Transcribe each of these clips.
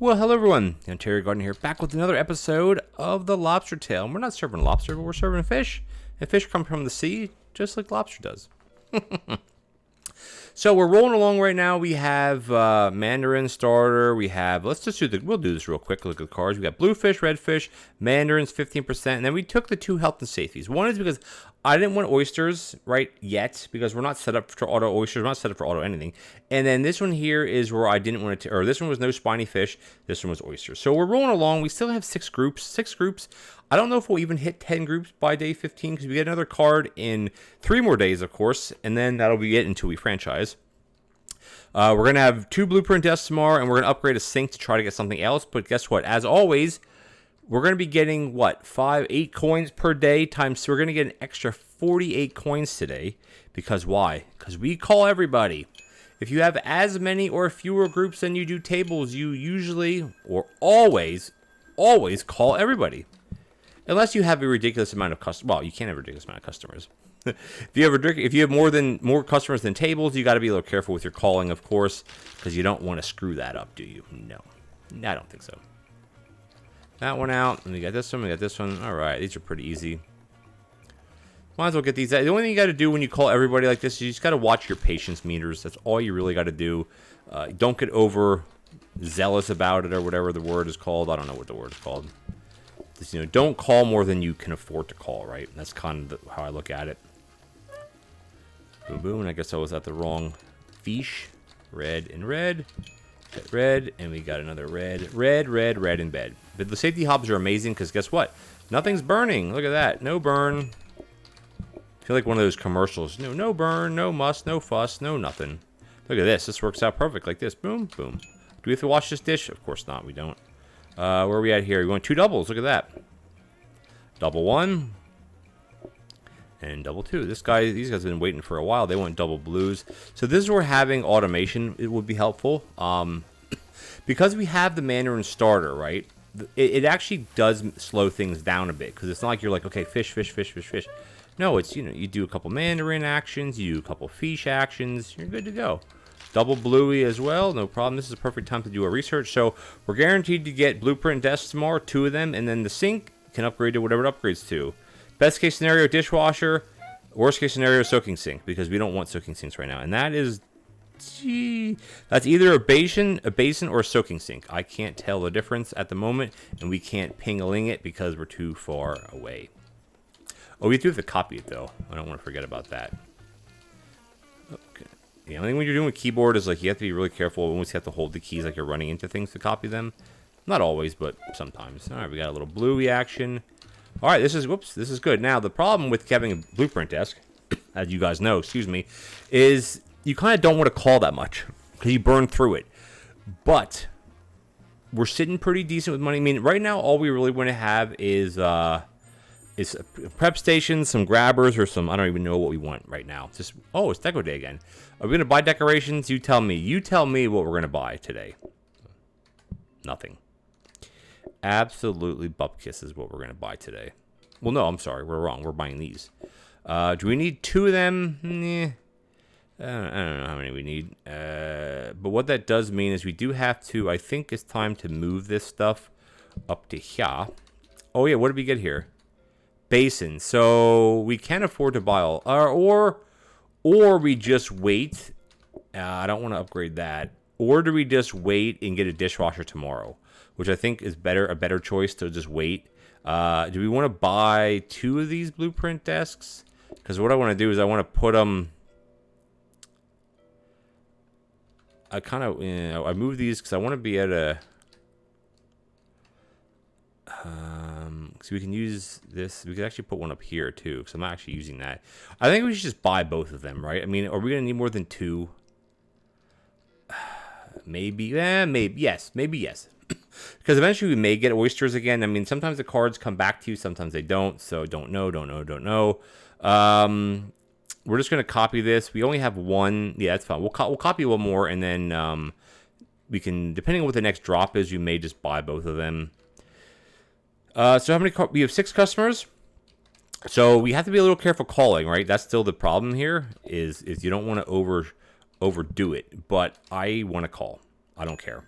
Well, hello everyone. TheOntarioGardener here, back with another episode of the Lobster Tail. And we're not serving lobster, but we're serving fish. And fish come from the sea, just like lobster does. So we're rolling along right now. We have mandarin starter. We have, we'll do this real quick. Look at the cards. We got bluefish, redfish, mandarins, 15%. And then we took the two health and safeties. One is because I didn't want oysters right yet because we're not set up for auto oysters. We're not set up for auto anything. And then this one here is where I didn't want it to, or this one was no spiny fish. This one was oysters. So we're rolling along. We still have six groups. I don't know if we'll even hit 10 groups by day 15 because we get another card in 3 more days, of course, and then that'll be it until we franchise. We're going to have 2 blueprint desks tomorrow, and we're going to upgrade a sink to try to get something else. But guess what? As always, we're going to be getting, 8 coins per day times. So we're going to get an extra 48 coins today. Because why? Because we call everybody. If you have as many or fewer groups than you do tables, you usually or always call everybody. Unless you have a ridiculous amount of customers. Well, you can't have a ridiculous amount of customers. If you have more customers than tables, you got to be a little careful with your calling, of course, because you don't want to screw that up, do you? No, I don't think so. That one out, and we got this one. We got this one. All right, these are pretty easy. Might as well get these. The only thing you got to do when you call everybody like this is you just got to watch your patience meters. That's all you really got to do. Don't get over zealous about it or whatever the word is called. I don't know what the word is called. Just, don't call more than you can afford to call, right? That's kind of how I look at it. Boom, boom, and I guess I was at the wrong fish. Red and red. Got red, and we got another red. Red in bed. But the safety hobs are amazing because guess what? Nothing's burning. Look at that. No burn. I feel like one of those commercials. No burn, no muss, no fuss, no nothing. Look at this. This works out perfect like this. Boom, boom. Do we have to wash this dish? Of course not. We don't. Where are we at here? We want 2 doubles. Look at that. Double 1. And double 2. These guys have been waiting for a while. They want double blues. So this is where having automation, it would be helpful. Because we have the mandarin starter, right? It actually does slow things down a bit. Because it's not like you're like, okay, fish. No, it's, you do a couple mandarin actions. You do a couple fish actions. You're good to go. Double bluey as well, no problem. This is a perfect time to do a research. So we're guaranteed to get blueprint desks tomorrow, 2 of them, and then the sink can upgrade to whatever it upgrades to. Best case scenario, dishwasher. Worst case scenario, soaking sink, because we don't want soaking sinks right now. And that is, that's either a basin or a soaking sink. I can't tell the difference at the moment, and we can't ping-a-ling it because we're too far away. Oh, we do have to copy it though. I don't want to forget about that. Okay. The only thing when you're doing with keyboard is like you have to be really careful. You always have to hold the keys like you're running into things to copy them. Not always, but sometimes. All right, we got a little bluey action. All right, this is good. Now, the problem with having a blueprint desk, as you guys know, is you kind of don't want to call that much because you burn through it. But we're sitting pretty decent with money. I mean, right now, all we really want to have is a prep station, some grabbers, or some, I don't even know what we want right now. Just, it's Deco Day again. Are we going to buy decorations? You tell me. You tell me what we're going to buy today. Nothing. Absolutely bupkiss is what we're going to buy today. Well, no, I'm sorry. We're wrong. We're buying these. Do we need 2 of them? I don't know how many we need. But what that does mean is we do have to, I think it's time to move this stuff up to here. Oh, yeah. What did we get here? Basin. So we can't afford to buy all, or we just wait. I don't want to upgrade that. Or do we just wait and get a dishwasher tomorrow, which I think is a better choice to just wait. Do we want to buy 2 of these blueprint desks? Because what I want to do is I want to put them. I move these because I want to be at a. So we can use this. We could actually put one up here too, because I'm not actually using that. I think we should just buy both of them, right? I mean, are we gonna need more than 2? Maybe. Maybe yes. Because eventually we may get oysters again. I mean, sometimes the cards come back to you, sometimes they don't. So don't know. We're just gonna copy this. We only have 1. Yeah, that's fine. We'll copy 1 more, and then we can, depending on what the next drop is, you may just buy both of them. So how many? We have 6 customers. So we have to be a little careful calling, right? That's still the problem here. Is you don't want to overdo it. But I want to call. I don't care.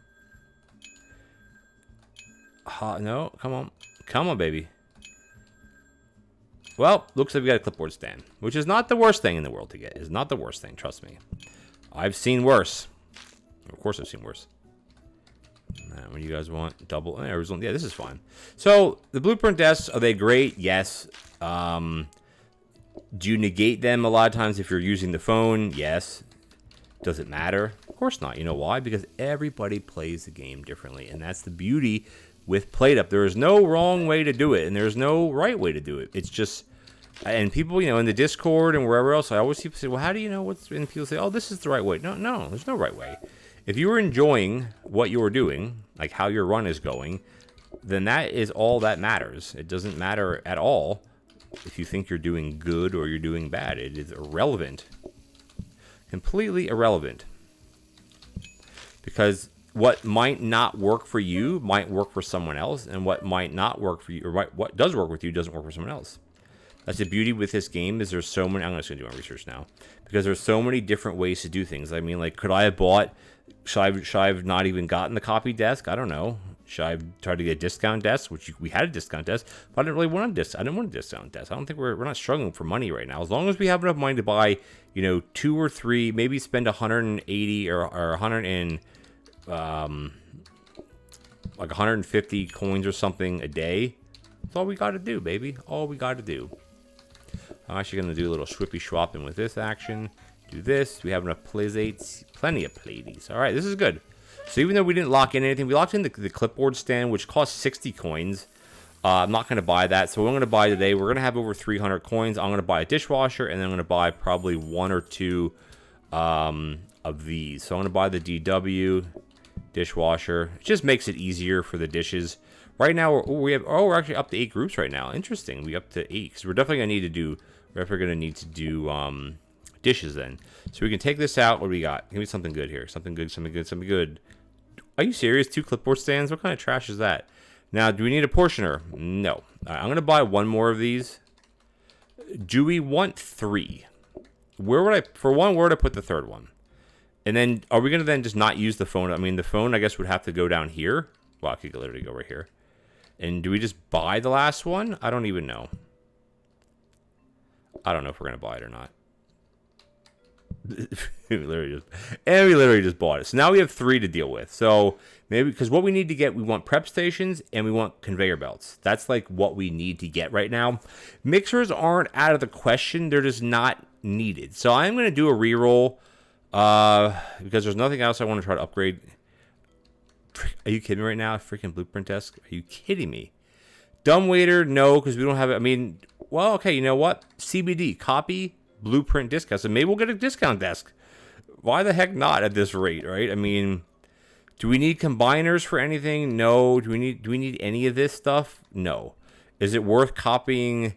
No, come on. Come on, baby. Well, looks like we got a clipboard stand, which is not the worst thing in the world to get. It's not the worst thing, trust me. I've seen worse. Of course I've seen worse. What do you guys want? Double? Yeah, this is fine. So, the blueprint desks, are they great? Yes. Do you negate them a lot of times if you're using the phone? Yes. Does it matter? Of course not. You know why? Because everybody plays the game differently, and that's the beauty with PlateUp. There is no wrong way to do it, and there's no right way to do it. It's just... And people, in the Discord and wherever else, I always people say, well, how do you know what's... And people say, oh, this is the right way. No, there's no right way. If you were enjoying what you're doing, like how your run is going, then that is all that matters. It doesn't matter at all if you think you're doing good or you're doing bad. It is irrelevant. Completely irrelevant. Because what might not work for you might work for someone else, and what might not work for you, or what does work with you doesn't work for someone else. That's the beauty with this game, is there's so many... I'm just going to do my research now. Because there's so many different ways to do things. I mean, like, could I have bought... Should I have not even gotten the copy desk? I don't know. Should I have tried to get a discount desk? Which we had a discount desk, but I didn't really want a discount. I didn't want a discount desk. I don't think we're not struggling for money right now. As long as we have enough money to buy, 2 or 3, maybe spend 180 or 100 and like 150 coins or something a day. That's all we got to do, baby. All we got to do. I'm actually going to do a little swippy swapping with this action. Do this. We have enough plates. Plenty of plates. All right, this is good. So even though we didn't lock in anything, we locked in the clipboard stand, which costs 60 coins. I'm not going to buy that. So what I'm going to buy today, we're going to have over 300 coins. I'm going to buy a dishwasher, and then I'm going to buy probably 1 or 2 of these. So I'm going to buy the DW dishwasher. It just makes it easier for the dishes. Right now, we're actually up to 8 groups right now. Interesting. We're up to 8 because we're definitely going to need to do dishes then. So we can take this out. What do we got? Give me something good here. Something good. Are you serious? 2 clipboard stands? What kind of trash is that? Now, do we need a portioner? No. All right, I'm going to buy 1 more of these. Do we want 3? Where would I put the 3rd one? And then, are we going to then just not use the phone? I mean, the phone, I guess, would have to go down here. Well, I could literally go right here. And do we just buy the last one? I don't even know. I don't know if we're going to buy it or not. we literally just bought it. So now we have 3 to deal with. So maybe, because what we need to get, we want prep stations and we want conveyor belts. That's like what we need to get right now. Mixers aren't out of the question. They're just not needed. So I'm going to do a reroll because there's nothing else I want to try to upgrade. Are you kidding me right now? Freaking blueprint desk? Are you kidding me? Dumbwaiter, no, because we don't have it. I mean, well, okay, you know what? CBD, copy blueprint discount. So maybe we'll get a discount desk. Why the heck not at this rate, right? I mean, do we need combiners for anything? No. Do we need any of this stuff? No. Is it worth copying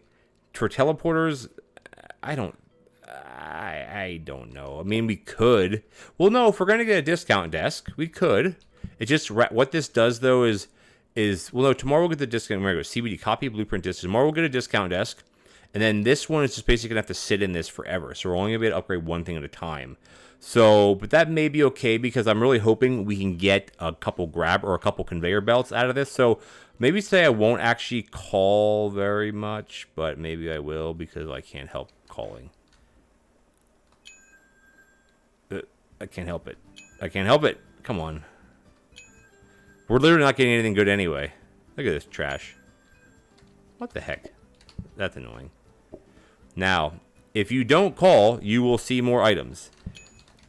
for teleporters? I don't know. I mean, we could. Well, no, if we're going to get a discount desk, we could. It just, what this does though is well, no, tomorrow we'll get the discount. We're going to go CBD, copy blueprint disc. Tomorrow we'll get a discount desk. And then this one is just basically going to have to sit in this forever. So we're only going to be able to upgrade 1 thing at a time. So, but that may be okay because I'm really hoping we can get a couple conveyor belts out of this. So maybe say I won't actually call very much, but maybe I will because I can't help calling. I can't help it. I can't help it. Come on. We're literally not getting anything good anyway. Look at this trash. What the heck? That's annoying. Now, if you don't call, you will see more items.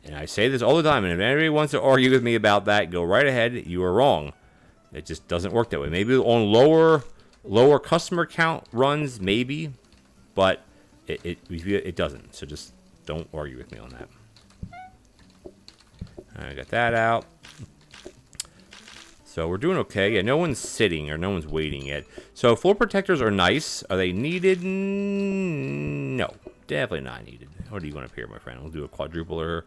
And I say this all the time, and if anybody wants to argue with me about that, go right ahead. You are wrong. It just doesn't work that way. Maybe on lower customer count runs, maybe, but it doesn't. So just don't argue with me on that. All right, got that out. So we're doing okay. Yeah, no one's sitting or no one's waiting yet. So floor protectors are nice. Are they needed? No, definitely not needed. What do you want up here, my friend? We'll do a quadrupler.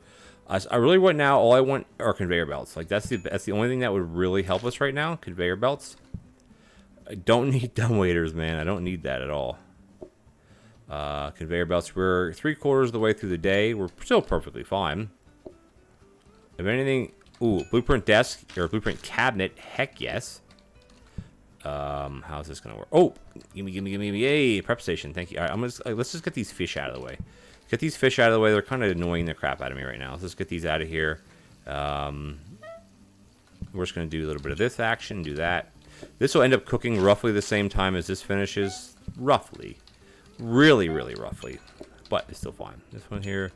I really want now. All I want are conveyor belts. Like that's the only thing that would really help us right now. Conveyor belts. I don't need dumbwaiters, man. I don't need that at all. Conveyor belts. We're 3/4 of the way through the day. We're still perfectly fine. If anything. Ooh, blueprint desk or blueprint cabinet. Heck yes. How's this gonna work? Oh, gimme, yay, prep station. Thank you. All right, let's just get these fish out of the way. Get these fish out of the way. They're kind of annoying the crap out of me right now. Let's just get these out of here. We're just gonna do a little bit of this action, do that. This will end up cooking roughly the same time as this finishes. Roughly. Really, really roughly. But it's still fine. This one here,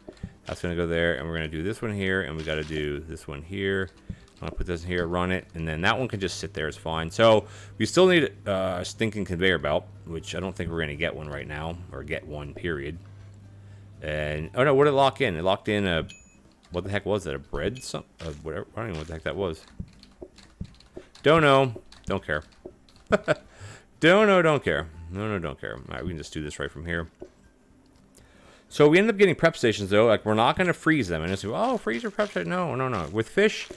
that's gonna go there, and we're gonna do this one here, and we gotta do this one here. I'm gonna put this here, run it, and then that one can just sit there. It's fine. So we still need a stinking conveyor belt, which I don't think we're gonna get one right now, or get one, period. And oh no, what did it lock in? It locked in a, what the heck was that? A bread? Whatever. I don't even know what the heck that was. Don't know. Don't care. Don't know. Don't care. No, don't care. All right, we can just do this right from here. So we end up getting prep stations though. Like we're not gonna freeze them and just go, oh, freeze or prep station. No. With fish.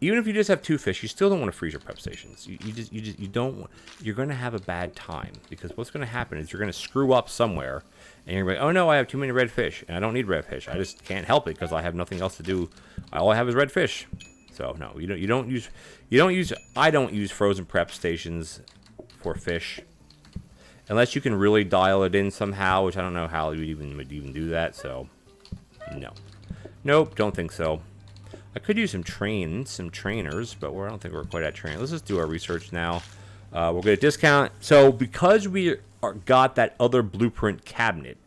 Even if you just have 2 fish, you still don't want to freeze your prep stations. You don't. You're going to have a bad time because what's going to happen is you're going to screw up somewhere, and you're going to be like, oh no, I have too many red fish, and I don't need red fish. I just can't help it because I have nothing else to do. All I have is red fish. So no, you don't use. I don't use frozen prep stations for fish, unless you can really dial it in somehow, which I don't know how you would even do that. So no, nope, don't think so. I could use some trainers, but I don't think we're quite at training. Let's just do our research now. We'll get a discount. So because we got that other blueprint cabinet,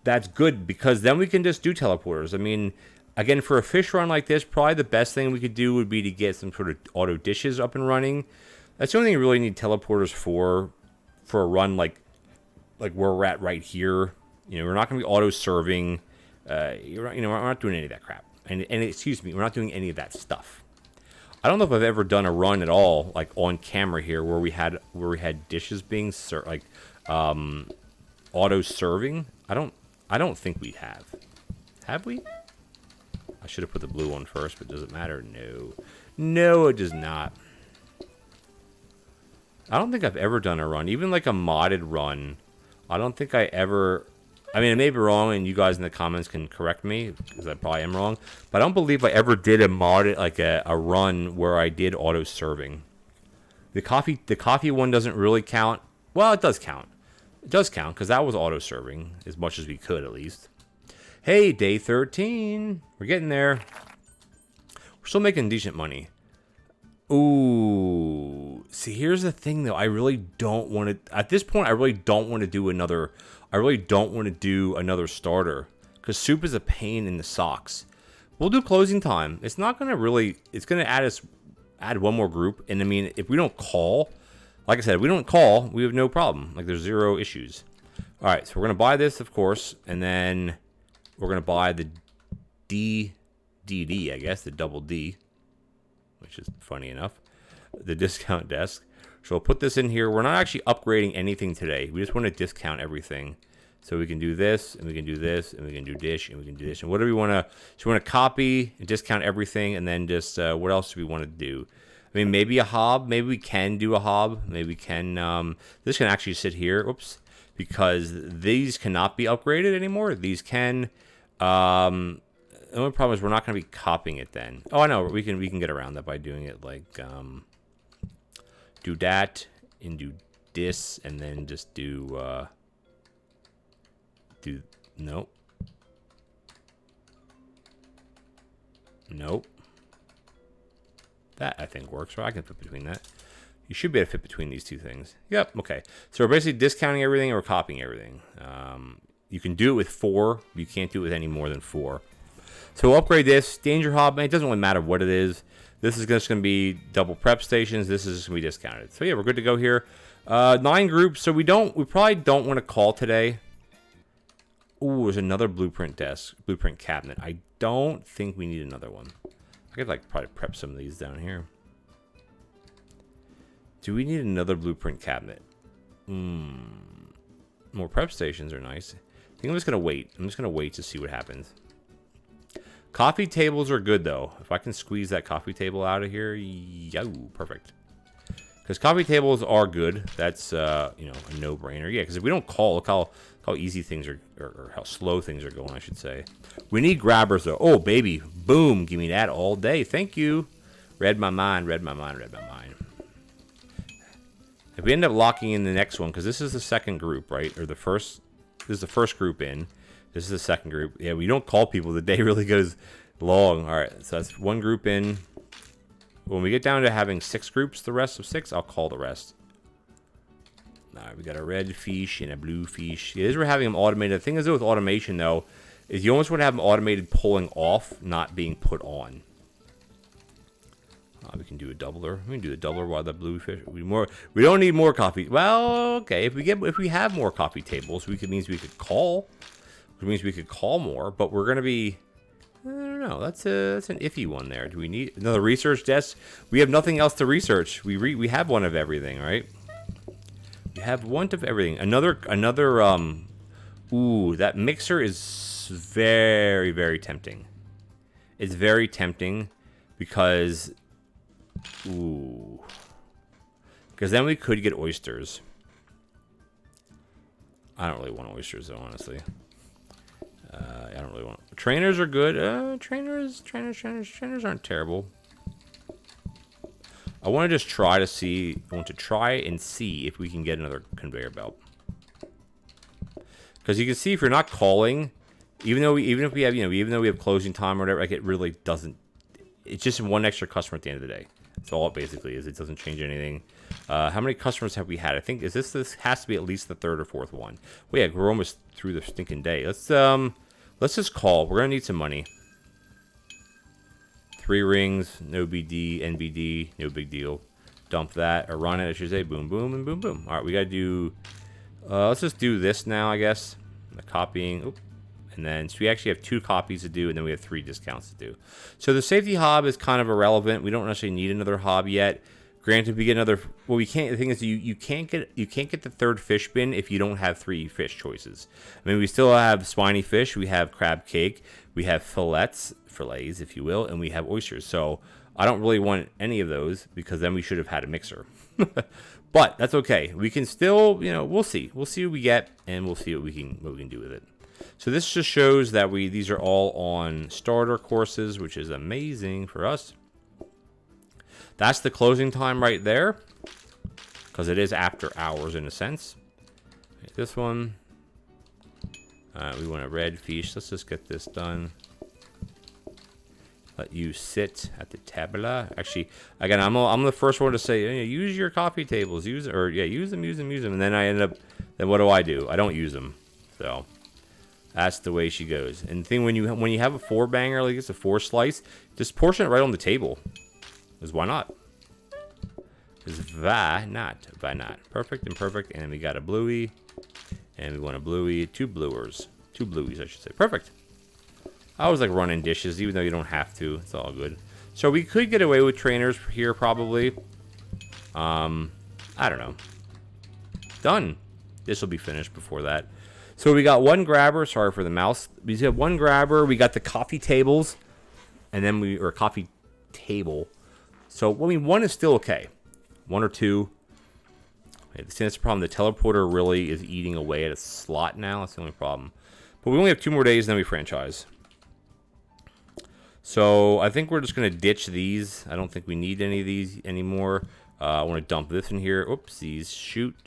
that's good because then we can just do teleporters. I mean, again, for a fish run like this, probably the best thing we could do would be to get some sort of auto dishes up and running. That's the only thing you really need teleporters for a run like where we're at right here. You know, we're not going to be auto serving. We're not doing any of that crap. And excuse me, we're not doing any of that stuff. I don't know if I've ever done a run at all, like on camera here, where we had dishes being served, like auto serving. I don't think we have. Have we? I should have put the blue one first, but does it matter? No, it does not. I don't think I've ever done a run, even like a modded run. I don't think I ever. I mean, I may be wrong, and you guys in the comments can correct me, because I probably am wrong. But I don't believe I ever did a mod, like a run where I did auto serving. The coffee one doesn't really count. Well, it does count. It does count, because that was auto serving, as much as we could, at least. Hey, day 13. We're getting there. We're still making decent money. Ooh. See, here's the thing, though. I really don't want to... At this point, I really don't want to do another... starter because soup is a pain in the socks. We'll do closing time. It's not going to really, it's going to add one more group. And I mean, if we don't call, like I said, if we don't call, we have no problem. Like there's 0 issues. All right. So we're going to buy this, of course. And then we're going to buy the DDD, I guess, the double D, which is funny enough, the discount desk. So we'll put this in here. We're not actually upgrading anything today. We just want to discount everything. So we can do this, and we can do this, and we can do dish, and we can do dish. And what do we want to... So we want to copy and discount everything, and then just... what else do we want to do? I mean, maybe a hob. Maybe we can do a hob. Maybe we can... this can actually sit here. Oops. Because these cannot be upgraded anymore. These can... the only problem is we're not going to be copying it then. Oh, I know. We can get around that by doing it like... do that and do this and then just do nope. That I think works, right? I can fit between that. You should be able to fit between these 2 things. Yep, okay. So we're basically discounting everything and we're copying everything. You can do it with 4, you can't do it with any more than 4. So we'll upgrade this. Danger hob, man, it doesn't really matter what it is. This is just going to be double prep stations. This is just going to be discounted. So yeah, we're good to go here. 9 groups. So we probably don't want to call today. Ooh, there's another blueprint cabinet. I don't think we need another one. I could like probably prep some of these down here. Do we need another blueprint cabinet? More prep stations are nice. I think I'm just going to wait. I'm just going to wait to see what happens. Coffee tables are good, though. If I can squeeze that coffee table out of here, yo, perfect. Because coffee tables are good. That's, a no-brainer. Yeah, because if we don't call, look how easy things are, or how slow things are going, I should say. We need grabbers, though. Oh, baby. Boom. Give me that all day. Thank you. Read my mind. If we end up locking in the next one, because this is the second group, right? Or the first, this is the first group in. This is the second group. Yeah, we don't call people. The day really goes long. All right, so that's one group in. When we get down to having 6 groups, the rest of 6, I'll call the rest. All right, we got a red fish and a blue fish. It is we're having them automated. The thing is with automation, though, is you almost want to have them automated pulling off, not being put on. We can do a doubler. We can do the doubler while the blue fish. We don't need more coffee. Well, okay. If we have more coffee tables, means we could call. Which means we could call more. But we're gonna be. I don't know. That's an iffy one there. Do we need another research desk? We have nothing else to research. We have one of everything, right? We have one of everything. Another. Ooh, that mixer is very, very tempting. It's very tempting because. Ooh. Because then we could get oysters. I don't really want oysters, though, honestly. I don't really want... Trainers are good. Trainers aren't terrible. I want to just try to see... I want to try and see if we can get another conveyor belt. Because you can see if you're not calling... Even though we have closing time or whatever, like, it really doesn't... It's just one extra customer at the end of the day. That's all it basically is. It doesn't change anything. How many customers have we had? I think this has to be at least the 3rd or 4th one. Well, yeah, we're almost through the stinking day. Let's just call. We're gonna need some money. 3 rings, no BD, NBD, no big deal. Dump that or run it, I should say. Boom, boom, and boom, boom. All right, we gotta do. Let's just do this now, I guess. The copying. Oop. And then, so we actually have 2 copies to do, and then we have 3 discounts to do. So the safety hob is kind of irrelevant. We don't necessarily need another hob yet. Granted, we get another. Well, we can't. The thing is, you can't get the 3rd fish bin if you don't have 3 fish choices. I mean, we still have spiny fish. We have crab cake. We have fillets, if you will, and we have oysters. So I don't really want any of those because then we should have had a mixer. But that's okay. We can still, we'll see. We'll see what we get, and we'll see what we can do with it. So this just shows that these are all on starter courses, which is amazing for us. That's the closing time right there, because it is after hours in a sense. This one, we want a red fish. Let's just get this done. Let you sit at the tabla. Actually, again, I'm the first one to say, use your coffee tables. Use them. And then I end up, then what do? I don't use them. So. That's the way she goes. And the thing when you have a 4-banger, like it's a 4 slice, just portion it right on the table. Because why not? Because why not? Perfect and perfect. And we got a bluey. And we want a bluey. 2 bluers. 2 blueys, I should say. Perfect. I always like running dishes, even though you don't have to. It's all good. So we could get away with trainers here, probably. I don't know. Done. This will be finished before that. So we got 1 grabber. Sorry for the mouse. We have 1 grabber. We got the coffee tables, and then or coffee table. So I mean, 1 is still okay. 1 or 2. See, that's the problem. The teleporter really is eating away at a slot now. That's the only problem. But we only have 2 more days, and then we franchise. So I think we're just gonna ditch these. I don't think we need any of these anymore. I want to dump this in here. Oopsies. Shoot.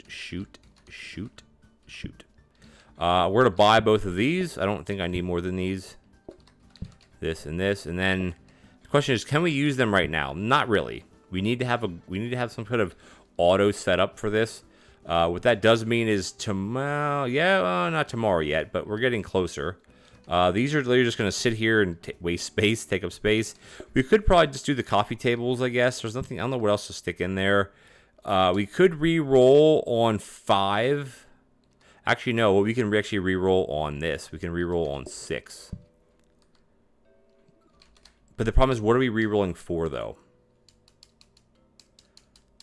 We're going to buy both of these. I don't think I need more than these. This and this. And then the question is, can we use them right now? Not really. We need to have some kind of auto set up for this. What that does mean is tomorrow. Yeah, not tomorrow yet, but we're getting closer. These are just going to sit here and waste space, take up space. We could probably just do the coffee tables, I guess. There's nothing. I don't know what else to stick in there. We could re-roll on 5. Actually, no. Well, we can actually re-roll on this. We can re-roll on 6. But the problem is, what are we re-rolling for, though?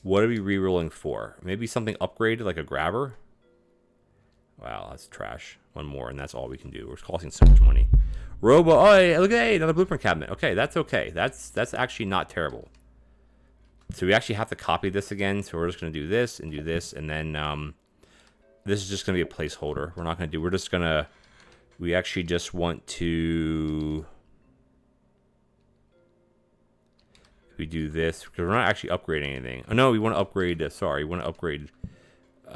What are we re-rolling for? Maybe something upgraded, like a grabber? Wow, that's trash. 1 more, and that's all we can do. We're costing so much money. Robo, oh, look at another blueprint cabinet. Okay, that's okay. That's actually not terrible. So we actually have to copy this again. So we're just going to do this, and then this is just going to be a placeholder. We're not going to do, we actually just want to, we do this, because we're not actually upgrading anything. Oh no, we want to upgrade. Sorry, we want to upgrade. We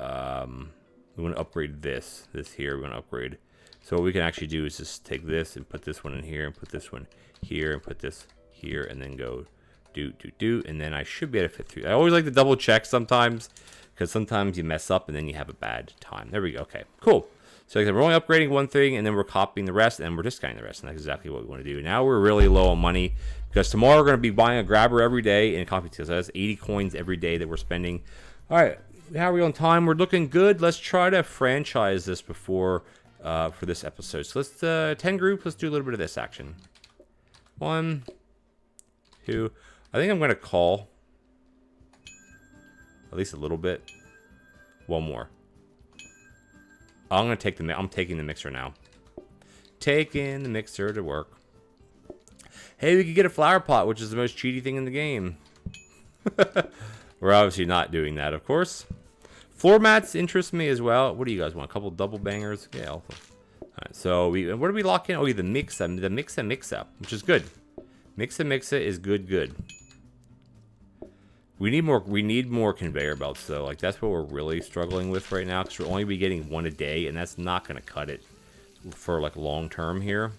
want to upgrade this. This here, we want to upgrade. So what we can actually do is just take this and put this one in here, and put this one here, and put this here, and then go do, and then I should be able to fit through. I always like to double check sometimes, because sometimes you mess up and then you have a bad time. There we go. Okay, cool. So like I said, we're only upgrading one thing, and then we're copying the rest, and we're discounting the rest, and that's exactly what we want to do. Now we're really low on money, because tomorrow we're going to be buying a grabber every day and a copy tail. So that's 80 coins every day that we're spending. All right, how are we on time? We're looking good. Let's try to franchise this before for this episode. So let's 10 group. Let's do a little bit of this action. 1, 2. I think I'm going to call at least a little bit. One more. I'm going to take I'm taking the mixer now. Taking the mixer to work. Hey, we could get a flower pot, which is the most cheaty thing in the game. We're obviously not doing that, of course. Floor mats interest me as well. What do you guys want? A couple double bangers? Yeah. All right, so what do we lock in? Oh, the mix up, which is good. Mix is good. We need more conveyor belts though. Like that's what we're really struggling with right now, because we're only be getting one a day, and that's not going to cut it for like long term here.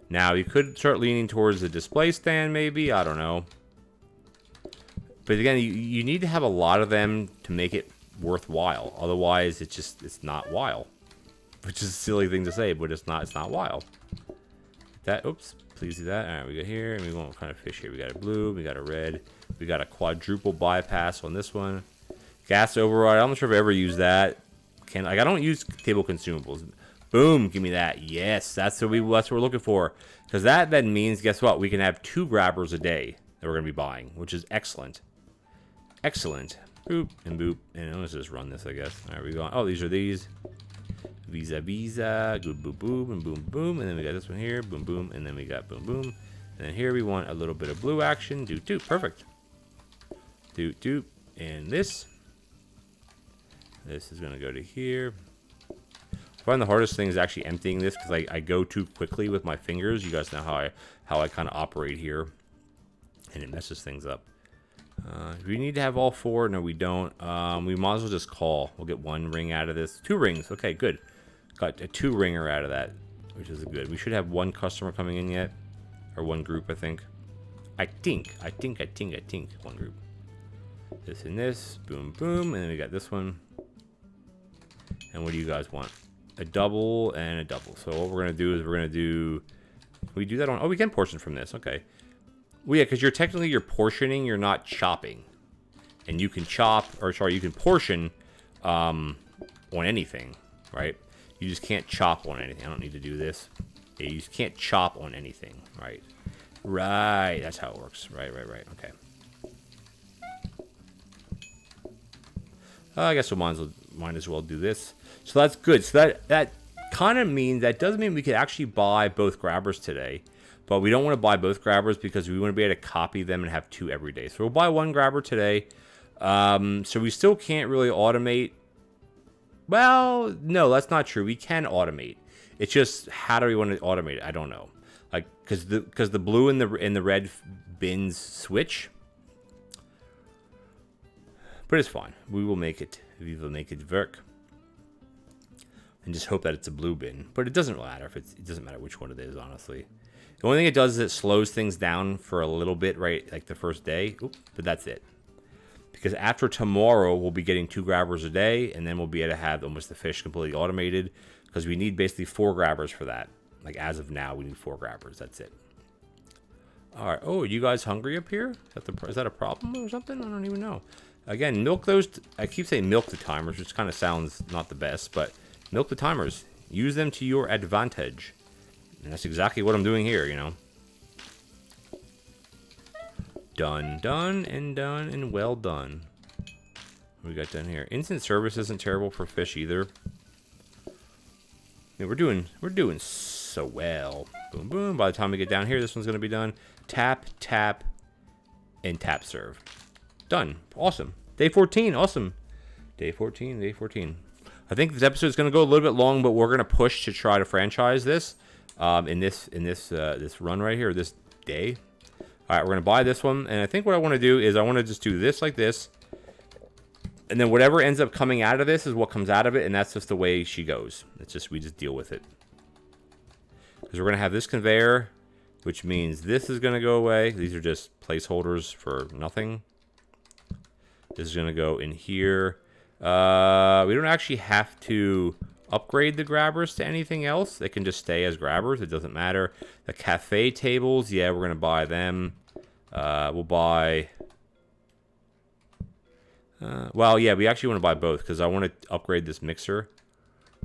Now you could start leaning towards the display stand, maybe. I don't know. But again, you need to have a lot of them to make it worthwhile. Otherwise, it's not wild. Which is a silly thing to say, but it's not wild. That, oops, please do that. All right, we got here, and we want what kind of fish here. We got a blue, we got a red, we got a quadruple bypass on this one. Gas override. I'm not sure if I ever use that. I don't use table consumables. Boom, give me that. Yes, that's what we're looking for. Because that then means, guess what? We can have 2 grabbers a day that we're going to be buying, which is excellent. Excellent. Boop and boop. And let's just run this, I guess. All right, we go. Oh, these are these. Visa. Good, boom, boom, and boom, boom. And then we got this one here. Boom, boom. And then we got boom, boom. And then here we want a little bit of blue action. Doot. Perfect. Doot. And this. This is going to go to here. I find the hardest thing is actually emptying this, because I go too quickly with my fingers. You guys know how I kind of operate here, and it messes things up. Do we need to have all 4? No, we don't. We might as well just call. We'll get 1 ring out of this. 2 rings. Okay, good. Got a 2 ringer out of that, which is good. We should have 1 customer coming in yet, or 1 group, I think. I think 1 group. This and this. Boom, boom, and then we got this one. And what do you guys want? A double and a double. So what we're going to do is can we do that on, oh, we can portion from this. Okay. Well, yeah, because you're portioning, you're not chopping. And you can chop, or sorry, you can portion on anything, right? You just can't chop on anything. I don't need to do this. Yeah, you just can't chop on anything, right? Right, that's how it works. Right. Okay. I guess we might as well do this. So that's good. So that kind of means, that does mean we could actually buy both grabbers today. But we don't want to buy both grabbers, because we want to be able to copy them and have 2 every day. So we'll buy 1 grabber today. So we still can't really automate. Well, no, that's not true. We can automate. It's just, how do we want to automate it? I don't know. Like, because the blue and the red bins switch. But it's fine. We will make it. We will make it work. And just hope that it's a blue bin. But it doesn't matter if it doesn't matter which one it is, honestly. The only thing it does is it slows things down for a little bit, right? Like the first day. Oops, but that's it. Because after tomorrow, we'll be getting 2 grabbers a day, and then we'll be able to have almost the fish completely automated, because we need basically 4 grabbers for that. Like as of now, we need 4 grabbers. That's it. All right. Oh, are you guys hungry up here? Is that a problem or something? I don't even know. Again, milk those. I keep saying milk the timers, which kind of sounds not the best, but milk the timers. Use them to your advantage. And that's exactly what I'm doing here, you know. Done, and well done. What we got done here? Instant service isn't terrible for fish either. Yeah, we're doing so well. Boom, boom. By the time we get down here, this one's gonna be done. Tap, and tap serve. Done. Awesome. Day 14. Awesome. Day 14. I think this episode is going to go a little bit long, but we're going to push to try to franchise this. this run right here, this day. All right, we're gonna buy this one, and I think what I want to do is I want to just do this like this, and then whatever ends up coming out of this is what comes out of it, and that's just the way she goes. It's just we just deal with it because we're gonna have this conveyor, which means this is gonna go away. These are just placeholders for nothing. This is gonna go in here. We don't actually have to upgrade the grabbers to anything else. They can just stay as grabbers. It doesn't matter. The cafe tables, yeah, we're gonna buy them. We'll buy. Well, yeah, we actually want to buy both because I want to upgrade this mixer.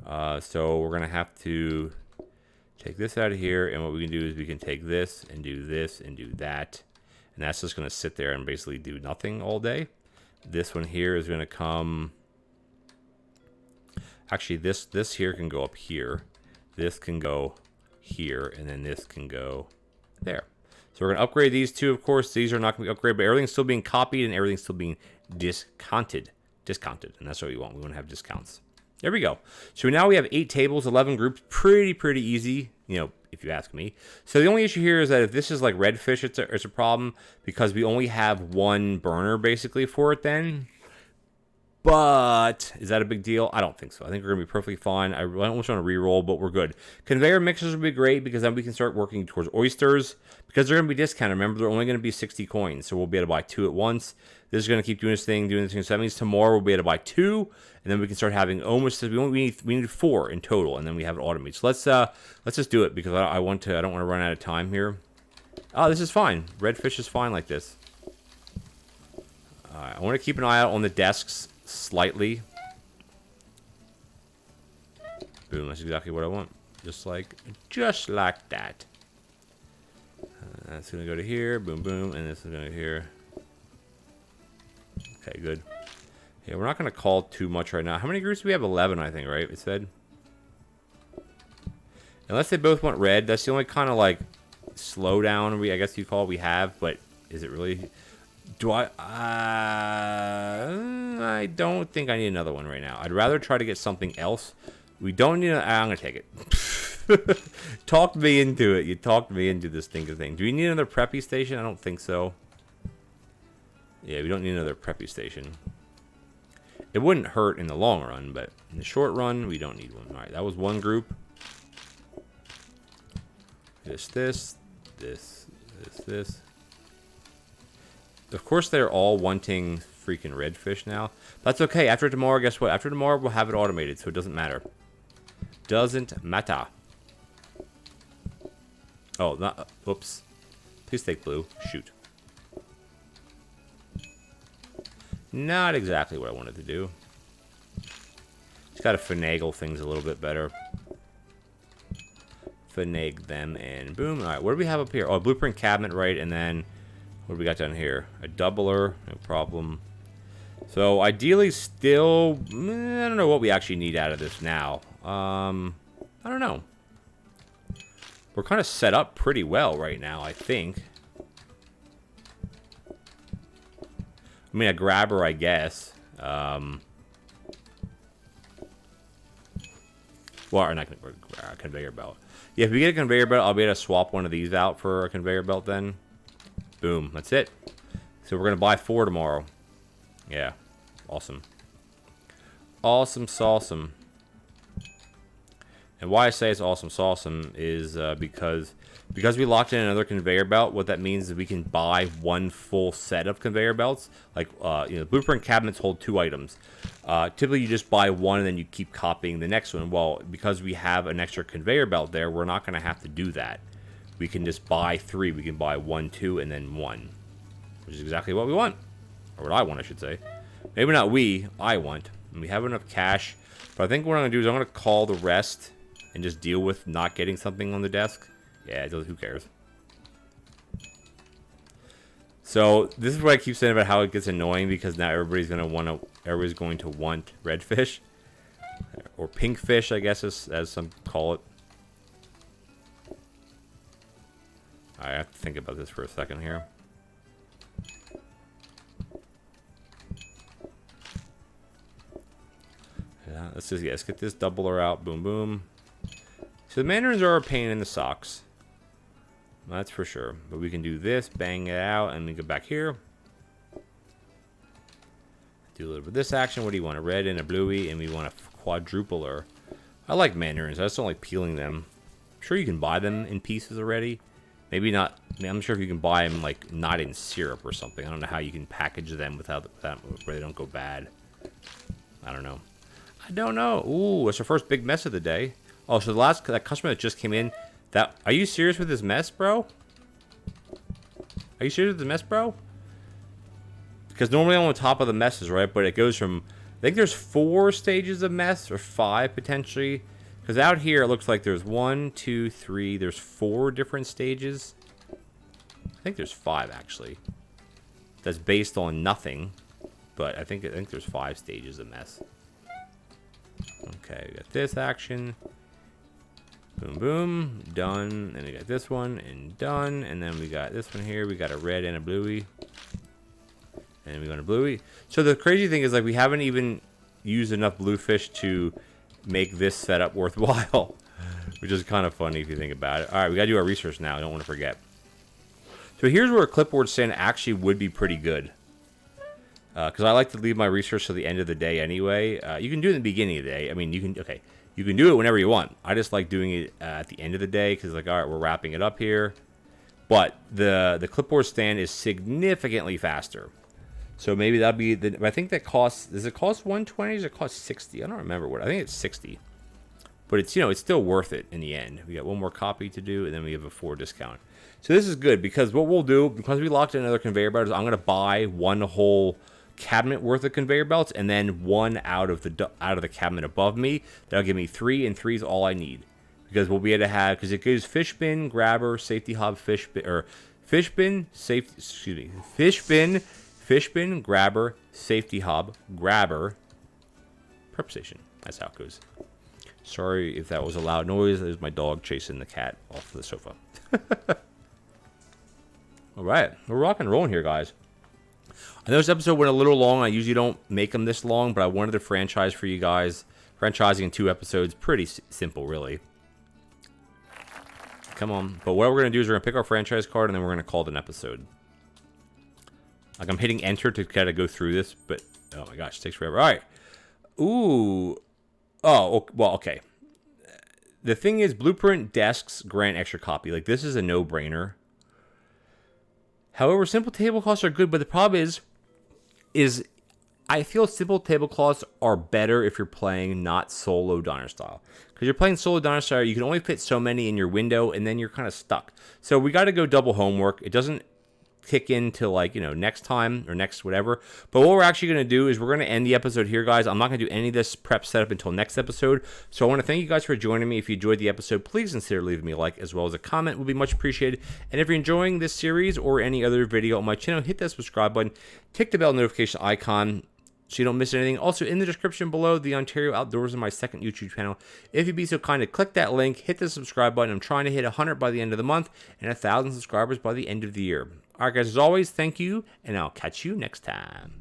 So we're gonna have to take this out of here, and what we can do is we can take this and do that, and that's just gonna sit there and basically do nothing all day. This one here is gonna come. Actually, this here can go up here. This can go here, and then this can go there. So we're going to upgrade these two, of course. These are not going to be upgraded, but everything's still being copied, and everything's still being discounted. Discounted, and that's what we want. We want to have discounts. There we go. So now we have 8 tables, 11 groups. Pretty easy, you know, if you ask me. So the only issue here is that if this is like redfish, it's a problem because we only have one burner, basically, for it then. But is that a big deal? I don't think so. I think we're going to be perfectly fine. I almost want to re-roll, but we're good. Conveyor mixers will be great because then we can start working towards oysters because they're going to be discounted. Remember, they're only going to be 60 coins, so we'll be able to buy 2 at once. This is going to keep doing this thing. So that means tomorrow we'll be able to buy 2, and then we can start having almost. We need 4 in total, and then we have it automated. So let's just do it because I don't want to run out of time here. Oh, this is fine. Redfish is fine like this. I want to keep an eye out on the desks. Slightly. Boom, that's exactly what I want. Just like that. That's gonna go to here, boom, boom, and this is gonna go here. Okay, good. Yeah, we're not gonna call too much right now. How many groups do we have? 11, I think, right? It said. Unless they both want red, that's the only kind of like slowdown I guess you call it we have, but is it really? Do I don't think I need another one right now. I'd rather try to get something else. We don't need I'm going to take it. Talked me into it. You talked me into this thing. Do we need another preppy station? I don't think so. Yeah, we don't need another preppy station. It wouldn't hurt in the long run, but in the short run, we don't need one. All right, that was one group. This. Of course, they're all wanting freaking redfish now. That's okay. After tomorrow, guess what? After tomorrow, we'll have it automated, so it doesn't matter. Doesn't matter. Oh, not. Oops. Please take blue. Shoot. Not exactly what I wanted to do. Just got to finagle things a little bit better. Finagle them, and boom. All right, what do we have up here? Oh, a blueprint cabinet, right, and then. What do we got down here? A doubler, no problem. So ideally still, I don't know what we actually need out of this now. I don't know. We're kind of set up pretty well right now, I think. I mean, a grabber, I guess. Well, or not a conveyor belt. Yeah, if we get a conveyor belt, I'll be able to swap one of these out for a conveyor belt then. Boom, that's it. So we're going to buy 4 tomorrow. Yeah, awesome. Awesome sauceum. And why I say it's awesome sauceum is because we locked in another conveyor belt, what that means is we can buy one full set of conveyor belts. Like, blueprint cabinets hold 2 items. Typically, you just buy one and then you keep copying the next one. Well, because we have an extra conveyor belt there, we're not going to have to do that. We can just buy 3. We can buy 1, 2, and then 1. Which is exactly what we want. Or what I want, I should say. Maybe not we, I want. And we have enough cash. But I think what I'm going to do is I'm going to call the rest and just deal with not getting something on the desk. Yeah, who cares? So this is what I keep saying about how it gets annoying because now everybody's going to want redfish. Or pink fish, I guess, as some call it. I have to think about this for a second here. Yeah, let's get this doubler out. Boom, boom. So the mandarins are a pain in the socks. That's for sure. But we can do this, bang it out, and we go back here. Do a little bit of this action. What do you want? A red and a bluey, and we want a quadrupler. I like mandarins. I just don't like peeling them. I'm sure you can buy them in pieces already. Maybe not. I mean, I'm sure if you can buy them like not in syrup or something. I don't know how you can package them without that where they don't go bad. I don't know. I don't know. Ooh, it's our first big mess of the day. Oh, so that customer that just came in. Are you serious with this mess, bro? Are you serious with this mess, bro? Because normally I'm on top of the messes, right? But it goes from, I think there's 4 stages of mess, or 5 potentially. Because out here it looks like there's 1, 2, 3, there's 4 different stages. I think there's 5 actually. That's based on nothing. But I think there's 5 stages of mess. Okay, we got this action. Boom, boom, done. And we got this one, and done. And then we got this one here. We got a red and a bluey. And we got a bluey. So the crazy thing is, like, we haven't even used enough bluefish to make this setup worthwhile. Which is kind of funny if you think about it. All right, we got to do our research now. I don't want to forget. So here's where a clipboard stand actually would be pretty good. Because I like to leave my research to the end of the day anyway. You can do it in the beginning of the day. I mean, you can do it whenever you want. I just like doing it at the end of the day because, like, all right, we're wrapping it up here. But the clipboard stand is significantly faster. So maybe that'd be I think that costs. Does it cost 120? Or does it cost 60? I don't remember what. I think it's 60. But it's it's still worth it in the end. We got one more copy to do, and then we have a 4 discount. So this is good because what we'll do, because we locked in another conveyor belt, is I'm gonna buy one whole cabinet worth of conveyor belts, and then one out of the cabinet above me. That'll give me 3, and 3 is all I need, because we'll be able to have, because it goes fish bin, grabber, safety hob, fish bin, or fish bin, safety, excuse me, fish bin, grabber, safety hob, grabber, prep station. That's how it goes. Sorry if that was a loud noise. There's my dog chasing the cat off the sofa. All right, we're rock and rolling here, guys. I know this episode went a little long. I usually don't make them this long, but I wanted to franchise for you guys. Franchising in 2 episodes, pretty simple, really. Come on. But what we're going to do is we're going to pick our franchise card, and then we're going to call it an episode. Like, I'm hitting enter to kind of go through this, but, oh my gosh, it takes forever. All right. Ooh. Oh, well, okay. The thing is, Blueprint desks grant extra copy. Like, this is a no-brainer. However, simple tablecloths are good, but the problem is I feel simple tablecloths are better if you're playing not solo diner style. Because you're playing solo diner style, you can only fit so many in your window, and then you're kind of stuck. So we got to go double homework. It doesn't kick into, like, next time or next whatever. But what we're actually going to do is we're going to end the episode here, guys. I'm not going to do any of this prep setup until next episode. So I want to thank you guys for joining me. If you enjoyed the episode, please consider leaving me a like as well as a comment. It would be much appreciated. And if you're enjoying this series or any other video on my channel, hit that subscribe button, tick the bell notification icon so you don't miss anything. Also, in the description below, the Ontario Outdoors is my second YouTube channel. If you'd be so kind to click that link, hit the subscribe button. I'm trying to hit 100 by the end of the month and 1,000 subscribers by the end of the year. All right, guys, as always, thank you, and I'll catch you next time.